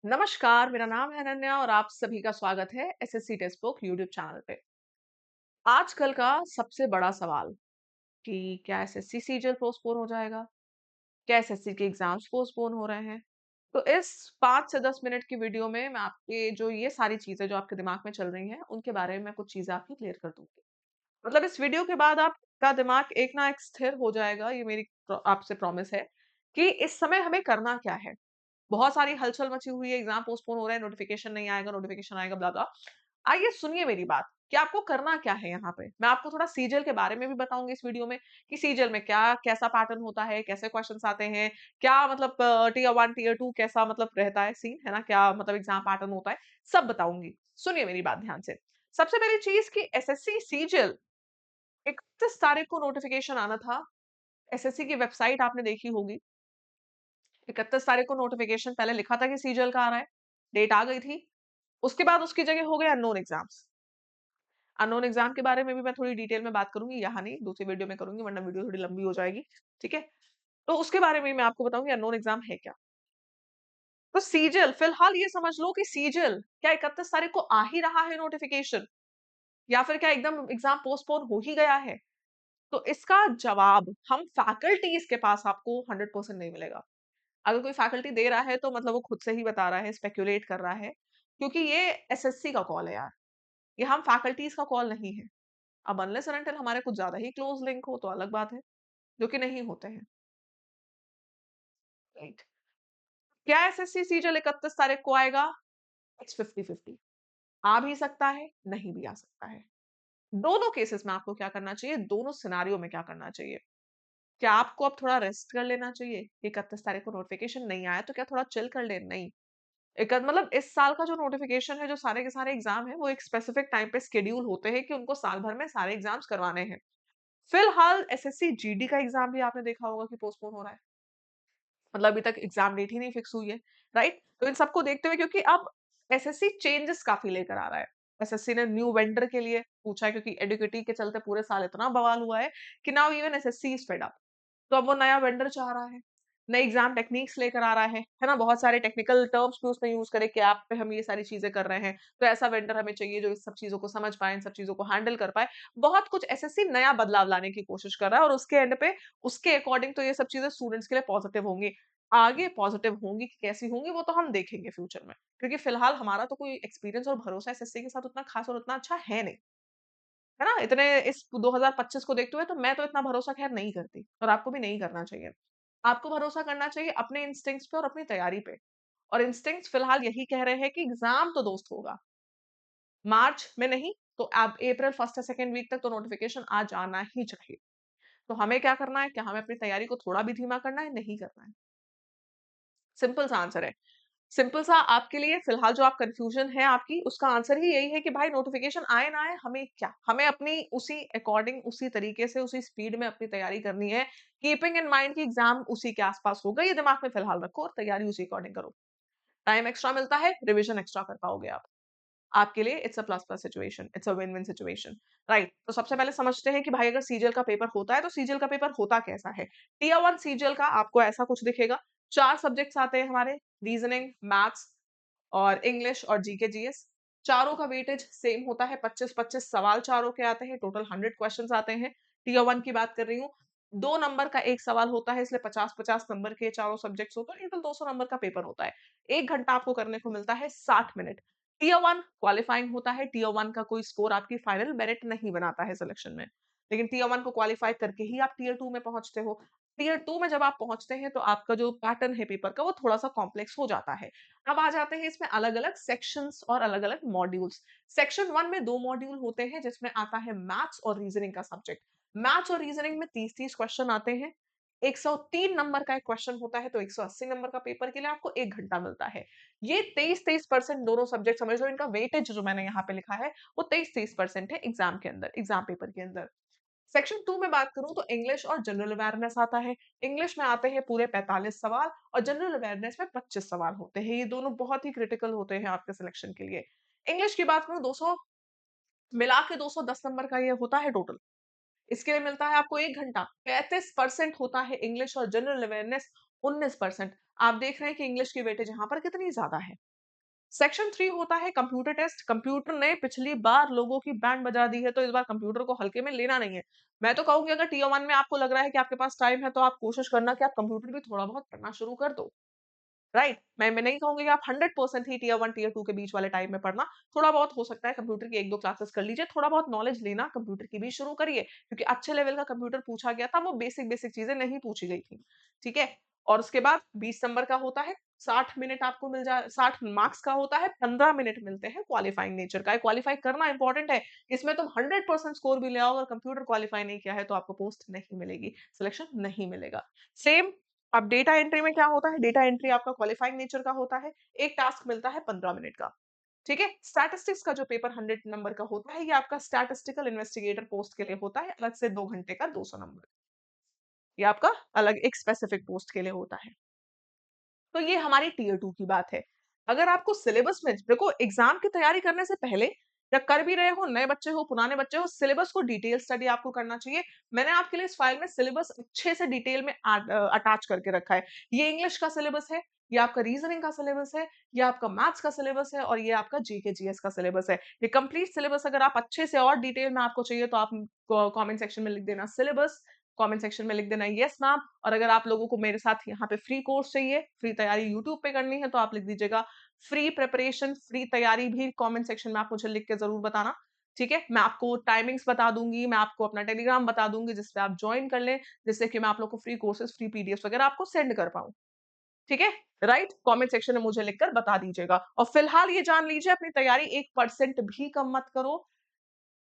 नमस्कार, मेरा नाम है अनन्या और आप सभी का स्वागत है SSC text book YouTube channel पे। आजकल का सबसे बड़ा सवाल कि क्या एसएससी सीजीएल पोस्टपोन हो जाएगा? क्या एसएससी के एग्जाम्स पोस्टपोन हो रहे हैं? तो इस 5 से 10 मिनट की वीडियो में मैं आपके जो ये सारी चीजें जो आपके दिमाग में चल रही हैं, उनके बारे में मैं कुछ चीजें आपकी क्लियर कर दूंगी। मतलब इस वीडियो के बाद आपका दिमाग एक ना एक स्थिर हो जाएगा, ये मेरी आपसे प्रॉमिस है कि इस समय हमें करना क्या है। बहुत सारी हलचल मची हुई है, एग्जाम पोस्टपोन हो रहा है, नोटिफिकेशन नहीं आएगा, नोटिफिकेशन आएगा, ब्ला ब्ला। आइए सुनिए मेरी बात कि आपको करना क्या है यहाँ पे। मैं आपको थोड़ा सीजीएल के बारे में भी बताऊंगी इस वीडियो में कि सीजीएल में क्या कैसा पैटर्न होता है, कैसे क्वेश्चंस आते हैं, क्या मतलब टीयर 1 टीयर 2 कैसा मतलब रहता है सीन, है ना? क्या मतलब एग्जाम पैटर्न होता है, सब बताऊंगी। सुनिए मेरी बात ध्यान से। सबसे पहली चीज कि एसएससी सीजीएल 31 तारीख को नोटिफिकेशन आना था। एसएससी की वेबसाइट आपने देखी होगी। 31 तारीख को नोटिफिकेशन पहले लिखा था कि सीजीएल का आ रहा है, डेट आ गई थी। उसके बाद उसकी जगह हो गए अननोन एग्जाम्स। अननोन एग्जाम के बारे में भी मैं थोड़ी डिटेल में बात करूंगी, यहाँ नहीं, दूसरी वीडियो में करूंगी वरना वीडियो थोड़ी लंबी हो जाएगी। ठीक है, तो उसके बारे में मैं आपको बताऊंगी अननोन एग्जाम है क्या। तो सीजीएल फिलहाल ये समझ लो कि सीजीएल क्या 31 तारीख को आ ही रहा है नोटिफिकेशन, या फिर क्या एकदम एग्जाम पोस्टपोन हो ही गया है? तो इसका जवाब हम फैकल्टीज के पास आपको 100% नहीं मिलेगा। अगर कोई फैकल्टी दे रहा है तो मतलब वो खुद से ही बता रहा है, स्पेक्युलेट कर रहा है, क्योंकि ये एसएससी का कॉल है यार। ये हम फैकल्टीज का कॉल नहीं है। अब अनलेस एंड अनटिल हमारे कुछ ज्यादा ही क्लोज लिंक हो तो अलग बात है, जो कि नहीं होते हैं। राइट। क्या एसएससी सीजीएल 31 तारीख को आएगा? इट्स 50-50। आ भी सकता है, नहीं भी आ सकता है। दोनों केसेस में आपको क्या करना चाहिए, दोनों सिनारियों में क्या करना चाहिए? क्या आपको अब थोड़ा रेस्ट कर लेना चाहिए कि 31 तारीख को नोटिफिकेशन नहीं आया तो क्या थोड़ा चिल कर ले? नहीं। एक मतलब इस साल का जो नोटिफिकेशन है, जो सारे के सारे एग्जाम है, वो एक स्पेसिफिक टाइम पे शेड्यूल होते हैं कि उनको साल भर में सारे एग्जाम्स करवाने हैं। फिलहाल एसएससी जीडी का एग्जाम भी आपने देखा होगा कि पोस्टपोन हो रहा है। मतलब अभी तक एग्जाम डेट ही नहीं फिक्स हुई है। राइट, तो इन सबको देखते हुए, क्योंकि अब एसएससी चेंजेस काफी लेकर आ रहा है। एसएससी ने न्यू वेंडर के लिए पूछा है, क्योंकि एडुकेटी के चलते पूरे साल इतना बवाल हुआ है कि now even SSC is fed up. तो अब वो नया वेंडर चाह रहा है, नए एग्जाम टेक्निक्स लेकर आ रहा है ना? बहुत सारे टेक्निकल टर्म्स भी उसमें यूज करे कि ऐप पे हम ये सारी चीजें कर रहे हैं, तो ऐसा वेंडर हमें चाहिए जो इस सब चीजों को समझ पाए, इन सब चीजों को हैंडल कर पाए। बहुत कुछ एसएससी नया बदलाव लाने की कोशिश कर रहा है और उसके एंड पे उसके अकॉर्डिंग तो ये सब चीजें स्टूडेंट्स के लिए पॉजिटिव होंगी। आगे पॉजिटिव होंगी कि कैसी होंगी वो तो हम देखेंगे फ्यूचर में, क्योंकि फिलहाल हमारा तो कोई एक्सपीरियंस और भरोसा एसएससी के साथ उतना खास और उतना अच्छा है नहीं, है ना? इतने इस 2025 को देखते हुए तो मैं तो इतना भरोसा खैर नहीं करती और आपको भी नहीं करना चाहिए। आपको भरोसा करना चाहिए अपने इंस्टिंक्ट्स पे और अपनी तैयारी पे। और इंस्टिंक्ट्स फिलहाल यही कह रहे हैं कि एग्जाम तो दोस्त होगा। मार्च में नहीं तो अब अप्रैल फर्स्ट या सेकंड वीक तक तो नोटिफिकेशन आ जाना ही चाहिए। तो हमें क्या करना है? क्या हमें अपनी तैयारी को थोड़ा भी धीमा करना है? नहीं करना है। सिंपल सा आंसर है। सिंपल सा आपके लिए फिलहाल जो आप कंफ्यूजन है आपकी, उसका आंसर ही यही है कि भाई नोटिफिकेशन आए ना आए हमें क्या, हमें अपनी उसी अकॉर्डिंग उसी तरीके से उसी स्पीड में अपनी तैयारी करनी है। कीपिंग इन माइंड कि एग्जाम उसी के आसपास होगा, ये दिमाग में फिलहाल रखो और तैयारी उसी अकॉर्डिंग करो। टाइम एक्स्ट्रा मिलता है, रिविजन एक्स्ट्रा कर पाओगे आप। आपके लिए it's a plus plus situation, it's a win win situation. Right, तो सबसे पहले समझते हैं कि भाई अगर सीजीएल का पेपर होता है तो सीजीएल का पेपर होता कैसा है। टीयर 1 सीजीएल का आपको ऐसा कुछ दिखेगा। 4 सब्जेक्ट्स आते हैं हमारे, रीजनिंग, मैथ्स और इंग्लिश और जीके जीएस। चारों का वेटेज सेम होता है, 25-25 सवाल चारों के आते हैं, टोटल 100 क्वेश्चंस आते हैं। टीयर 1 की बात कर रही हूँ। 2 नंबर का एक सवाल होता है, इसलिए 50-50 नंबर के चारों सब्जेक्ट्स होते हैं, टोटल 200 नंबर का पेपर होता है। 1 घंटा आपको करने को मिलता है, 60 मिनट। टीयर 1 क्वालिफाइंग होता है। टीयर 1 का कोई स्कोर आपकी फाइनल मेरिट नहीं बनाता है सिलेक्शन में, लेकिन टीयर 1 को क्वालिफाई करके ही आप टीयर 2 में पहुंचते हो। टीयर 2 में जब आप पहुंचते हैं तो आपका जो पैटर्न है पेपर का वो थोड़ा-सा कॉम्प्लेक्स हो जाता है। अब आ जाते हैं इसमें अलग-अलग सेक्शंस और अलग-अलग मॉड्यूल्स। सेक्शन 1 में 2 मॉड्यूल होते हैं जिसमें आता है मैथ्स और रीजनिंग का सब्जेक्ट। मैथ्स और रीजनिंग में 30-30 क्वेश्चन आते हैं। 103 नंबर का एक क्वेश्चन होता है, तो 180 नंबर का पेपर के लिए आपको 1 घंटा मिलता है। ये 23-23% दोनों सब्जेक्ट समझ लो, इनका वेटेज जो मैंने यहाँ पे लिखा है वो 23-23% है एग्जाम के अंदर, एग्जाम पेपर के अंदर। सेक्शन 2 में बात करूं तो इंग्लिश और जनरल अवेयरनेस आता है। इंग्लिश में आते हैं पूरे 45 सवाल और जनरल अवेयरनेस में 25 सवाल होते हैं। ये दोनों बहुत ही क्रिटिकल होते हैं आपके सिलेक्शन के लिए। इंग्लिश की बात करूं 200 मिला के 210 नंबर का ये होता है टोटल। इसके लिए मिलता है आपको 1 घंटा। 35% होता है इंग्लिश और जनरल अवेयरनेस 19%। आप देख रहे हैं कि इंग्लिश की वेटेज यहाँ पर कितनी ज्यादा है। सेक्शन 3 होता है कंप्यूटर टेस्ट। कंप्यूटर ने पिछली बार लोगों की बैंड बजा दी है, तो इस बार कंप्यूटर को हल्के में लेना नहीं है। मैं तो कहूँगी अगर टियर 1 में आपको लग रहा है कि आपके पास टाइम है, तो आप कोशिश करना कि आप कंप्यूटर भी थोड़ा बहुत पढ़ना शुरू कर दो। राइट? मैं नहीं कहूँगी कि आप 100% ही टियर 1 टियर 2 के बीच वाले टाइम में पढ़ना, थोड़ा बहुत हो सकता है कंप्यूटर की 1-2 क्लासेस कर लीजिए, थोड़ा बहुत नॉलेज लेना कंप्यूटर की भी शुरू करिए, क्योंकि अच्छे लेवल का कंप्यूटर पूछा गया था, वो बेसिक-बेसिक चीज़ें नहीं पूछी गई थी, ठीक है? और उसके बाद 20 नंबर का होता है, 60 मिनट आपको मिल जाए 60 मार्क्स का होता है, 15 मिनट मिलते हैं क्वालिफाइंग नेचर का, क्वालिफाई करना इंपॉर्टेंट है, इसमें तुम 100% स्कोर भी ले आओ, अगर कंप्यूटर क्वालिफाई नहीं किया है, तो आपको पोस्ट नहीं मिलेगी, सिलेक्शन नहीं मिलेगा। सेम अब डेटा एंट्री में क्या होता है, डेटा एंट्री आपका क्वालिफाइंग नेचर का होता है, एक टास्क मिलता है 15 मिनट का, ठीक है? स्टैटिस्टिक्स का जो पेपर 100 नंबर का होता है, ये आपका स्टैटिस्टिकल इन्वेस्टिगेटर पोस्ट के लिए होता है, अलग से 2 घंटे का 200 नंबर। ये आपका अलग एक स्पेसिफिक पोस्ट के लिए होता है। तो ये हमारी टियर 2 की बात है। अगर आपको सिलेबस में देखो एग्ज़ाम की तैयारी करने से पहले या कर भी रहे हो, नए बच्चे हो, पुराने बच्चे हो, सिलेबस को डिटेल स्टडी आपको करना चाहिए। मैंने आपके लिए इस फाइल में सिलेबस अच्छे से डिटेल में अटैच करके रखा है। ये इंग्लिश का सिलेबस है, ये आपका रीजनिंग का सिलेबस है, ये आपका मैथ्स का सिलेबस है और ये आपका जीके जीएस का सिलेबस है। ये कंप्लीट सिलेबस अगर आप अच्छे से और डिटेल में आपको चाहिए तो आप कमेंट सेक्शन में लिख देना सिलेबस, कमेंट सेक्शन में लिख देना यस मैम। और अगर आप लोगों को मेरे साथ यहाँ पे फ्री कोर्स चाहिए, फ्री तैयारी यूट्यूब पे करनी है तो आप लिख दीजिएगा फ्री प्रिपरेशन, फ्री तैयारी भी कमेंट सेक्शन में आप मुझे लिख के ज़रूर बताना, ठीक है? मैं आपको टाइमिंग्स बता दूँगी, मैं आपको अपना टेलीग्राम बता दूँगी जिस पे आप जॉइन कर लें, जिससे कि मैं आप लोग को फ्री कोर्सेज़, फ्री पीडीएफ्स वगैरह आपको सेंड कर पाऊँ, ठीक है? राइट? कमेंट सेक्शन में मुझे लिखकर बता दीजिएगा और फिलहाल ये जान लीजिए अपनी तैयारी 1% भी कम मत करो,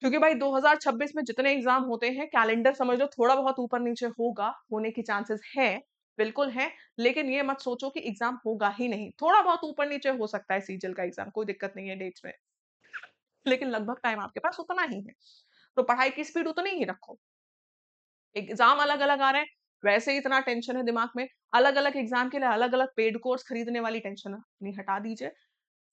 क्योंकि भाई 2026 में जितने एग्ज़ाम होते हैं, कैलेंडर समझ लो थोड़ा बहुत ऊपर-नीचे होगा, होने की चांसेस हैं, बिल्कुल हैं, लेकिन ये मत सोचो कि एग्ज़ाम होगा ही नहीं। थोड़ा बहुत ऊपर-नीचे हो सकता है सीजीएल का एग्ज़ाम, कोई दिक्कत नहीं है डेट्स में, लेकिन लगभग टाइम आपके पास उतना ही है। तो पढ़ाई की स्पीड उतनी ही रखो। एग्ज़ाम अलग-अलग आ रहे हैं, वैसे ही इतना टेंशन है दिमाग में, अलग-अलग एग्ज़ाम के लिए अलग-अलग पेड कोर्स खरीदने वाली टेंशन अपनी हटा दीजिए।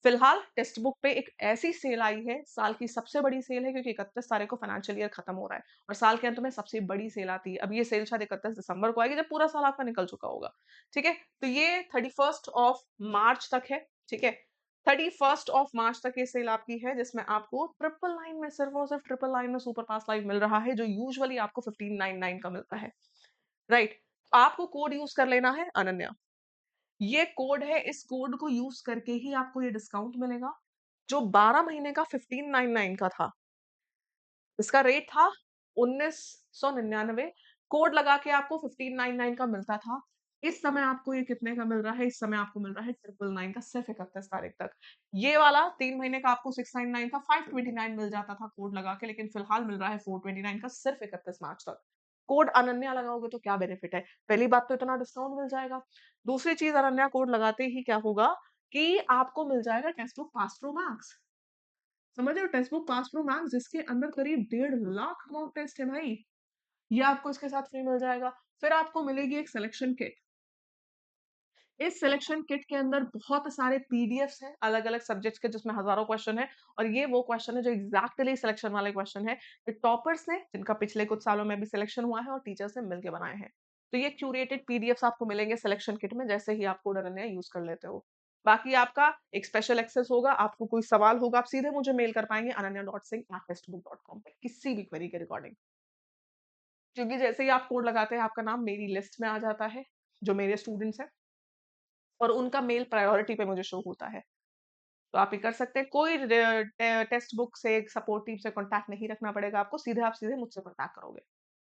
फिलहाल टेक्स्ट बुक पे एक ऐसी सेल आई है, साल की सबसे बड़ी सेल है क्योंकि 31 तारीख को फाइनेंशियल ईयर खत्म हो रहा है और साल के अंत में सबसे बड़ी सेल आती है। अब ये सेल शायद 31 दिसंबर को आएगी जब पूरा साल आपका निकल चुका होगा, ठीक है? तो ये 31st ऑफ मार्च तक है, ठीक है? 31st ऑफ मार्च तक ये सेल आपकी है जिसमें आपको 999 में सिर्फ और सिर्फ 999 में सुपर पास लाइव मिल रहा है जो यूजुअली आपको 1599 का मिलता है, राइट? आपको कोड यूज़ कर लेना है अनन्या। ये कोड है, इस कोड को यूज़ करके ही आपको ये डिस्काउंट मिलेगा, जो 12 महीने का 1599 का था। इसका रेट था 1999, कोड लगा के आपको 1599 का मिलता था। इस समय आपको ये कितने का मिल रहा है? इस समय आपको मिल रहा है 999 का सिर्फ 31 तारीख तक। ये वाला 3 महीने का आपको 699 था, 529 मिल जाता था कोड लगा के, लेकिन फिलहाल मिल रहा है 429 का सिर्फ 31 मार्च तक। कोड अनन्या लगाओगे तो क्या बेनिफिट है? पहली बात तो इतना डिस्काउंट मिल जाएगा। दूसरी चीज़ अनन्या कोड लगाते ही क्या होगा कि आपको मिल जाएगा text book pass through marks. समझ रहे हो? Text book pass through marks जिसके अंदर करीब 1.5 लाख मॉक टेस्ट है भाई। ये आपको इसके साथ फ्री मिल जाएगा। फिर आपको मिलेगी एक सिलेक्शन किट। इस सिलेक्शन किट के अंदर बहुत सारे पीडीएफ्स हैं अलग-अलग सब्जेक्ट्स के जिसमें हज़ारों क्वेश्चन हैं और ये वो क्वेश्चन है जो एग्ज़ैक्टली सिलेक्शन वाले क्वेश्चन है। ये टॉपर्स ने जिनका पिछले कुछ सालों में भी सिलेक्शन हुआ है और टीचर्स ने मिलके बनाए हैं। तो ये क्यूरेटेड पीडीएफ्स आपको मिलेंगे सिलेक्शन किट में जैसे ही आप कोड अनन्या यूज़ कर लेते हो। बाकी आपका एक स्पेशल एक्सेस होगा, आपको कोई सवाल होगा, आप सीधे मुझे मेल कर पाएँगे ananya.singh@testbook.com पे किसी भी क्वेरी के रिगार्डिंग। क्योंकि जैसे ही आप कोड लगाते हैं आपका नाम मेरी लिस्ट में आ जाता है, जो मेरे स्टूडेंट्स हैं और उनका मेल प्रायोरिटी पे मुझे शो होता है। तो आप ये कर सकते हैं, कोई टेक्स्ट बुक से, सपोर्ट टीम से कॉन्टैक्ट नहीं रखना पड़ेगा आपको, सीधे आप सीधे मुझसे कॉन्टैक्ट करोगे।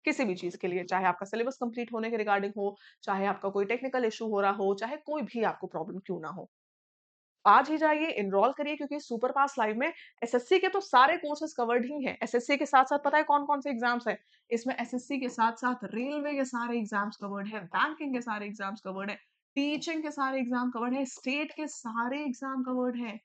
किसी भी चीज़ के लिए, चाहे आपका सिलेबस कंप्लीट होने के रिगार्डिंग हो, चाहे आपका कोई टेक्निकल इश्यू हो रहा हो, चाहे कोई भी आपको प्रॉब्लम क्यों ना हो। आज ही जाइए, एनरोल करिए क्योंकि सुपर पास लाइव में एसएससी के तो सारे कोर्सेज़ कवर्ड ही हैं। एसएससी के साथ-साथ पता है कौन-कौन से एग्ज़ाम्स हैं? इसमें एसएससी के साथ-साथ रेलवे के सारे एग्ज़ाम्स कवर्ड हैं, बैंकिंग के सारे एग्ज़ाम्स कवर्ड हैं, टीचिंग के सारे एग्ज़ाम कवर्ड हैं, स्टेट के सारे एग्ज़ाम कवर्ड हैं।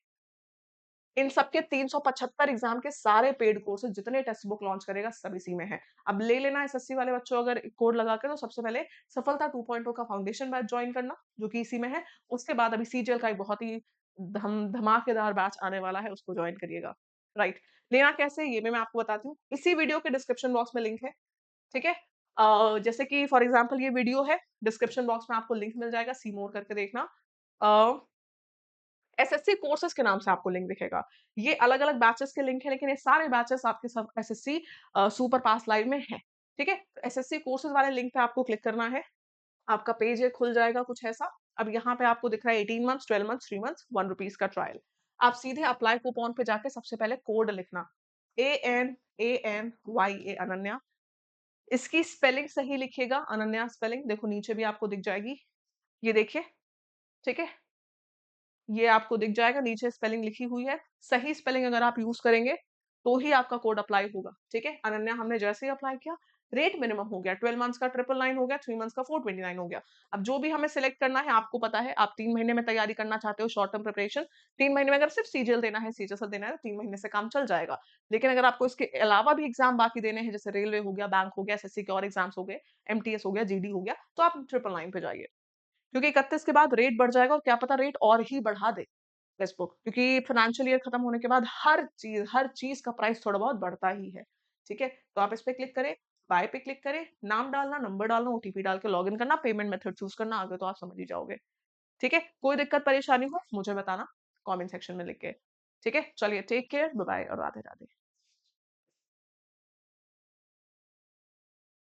इन सबके 375 एग्ज़ाम के सारे पेड कोर्सेज़ जितने टेक्स्ट बुक लॉन्च करेगा सब इसी में है। अब ले लेना एसएससी वाले बच्चों अगर कोड लगा के तो सबसे पहले सफलता 2.0 का फाउंडेशन बैच जॉइन करना, जो कि इसी में है। उसके बाद अभी सीजीएल का एक बहुत ही धमाकेदार बैच आने वाला है, उसको जॉइन करिएगा। राइट, लेना कैसे ये भी मैं आपको बताती हूँ। इसी वीडियो के डिस्क्रिप्शन बॉक्स में लिंक है, ठीक है? जैसे कि फॉर एग्ज़ाम्पल ये वीडियो है, डिस्क्रिप्शन बॉक्स में आपको लिंक मिल जाएगा, सी मोर करके देखना। अ एसएससी कोर्सेज के नाम से आपको लिंक दिखेगा। ये अलग-अलग बैचेस के लिंक है, लेकिन ये सारे बैचेस आपके सब एसएससी सुपर पास लाइव में हैं, ठीक है? एसएससी कोर्सेज वाले लिंक पे आपको क्लिक करना है। आपका पेज एक खुल जाएगा कुछ ऐसा। अब यहाँ पे आपको दिख रहा है 18 मंथ्स, 12 मंथ्स, 3 मंथ्स, ₹1 का ट्रायल। आप सीधे अप्लाई कूपन पे जाके सबसे पहले कोड लिखना, ANANYA अनन्या। इसकी स्पेलिंग सही लिखिएगा, अनन्या स्पेलिंग देखो नीचे भी आपको दिख जाएगी। ये देखिए, ठीक है? ये आपको दिख जाएगा, नीचे स्पेलिंग लिखी हुई है। सही स्पेलिंग अगर आप यूज़ करेंगे, तो ही आपका कोड अप्लाई होगा, ठीक है? अनन्या हमने जैसे ही अप्लाई किया, रेट मिनिमम हो गया, 12 मंथ्स का 999 हो गया, 3 मंथ्स का 429 हो गया। अब जो भी हमें सिलेक्ट करना है, आपको पता है, आप 3 महीने में तैयारी करना चाहते हो, शॉर्ट टर्म प्रिपरेशन, 3 महीने में अगर सिर्फ सीजीएल देना है, सीजीएल देना है, तो 3 महीने से काम चल जाएगा। लेकिन अगर आपको इसके अलावा भी एग्ज़ाम बाकी देने हैं, जैसे रेलवे हो गया, बैंक हो गया, एसएससी के और एग्ज़ाम्स हो गए, एमटीएस हो गया, जीडी हो गया, तो आप 999 पे जाइए। क्योंकि 31 के बाद रेट बढ़ जाएगा और क्या पता रेट और ही बढ़ा दे फेसबुक, क्योंकि फाइनेंशियल ईयर खत्म होने के बाद हर चीज़ का प्राइस थोड़ा बहुत बढ़ता ही है, ठीक है? तो आप इस पे क्लिक करें, बाय पे क्लिक करें, नाम डालना, नंबर डालना, ओटीपी डाल के लॉगिन करना, पेमेंट मेथड चूज़ करना, आगे तो आप समझ ही जाओगे, ठीक है? कोई दिक्कत परेशानी हो मुझे बताना कमेंट सेक्शन में लिख के, ठीक है? चलिए टेक केयर, बाय बाय और राधे-राधे।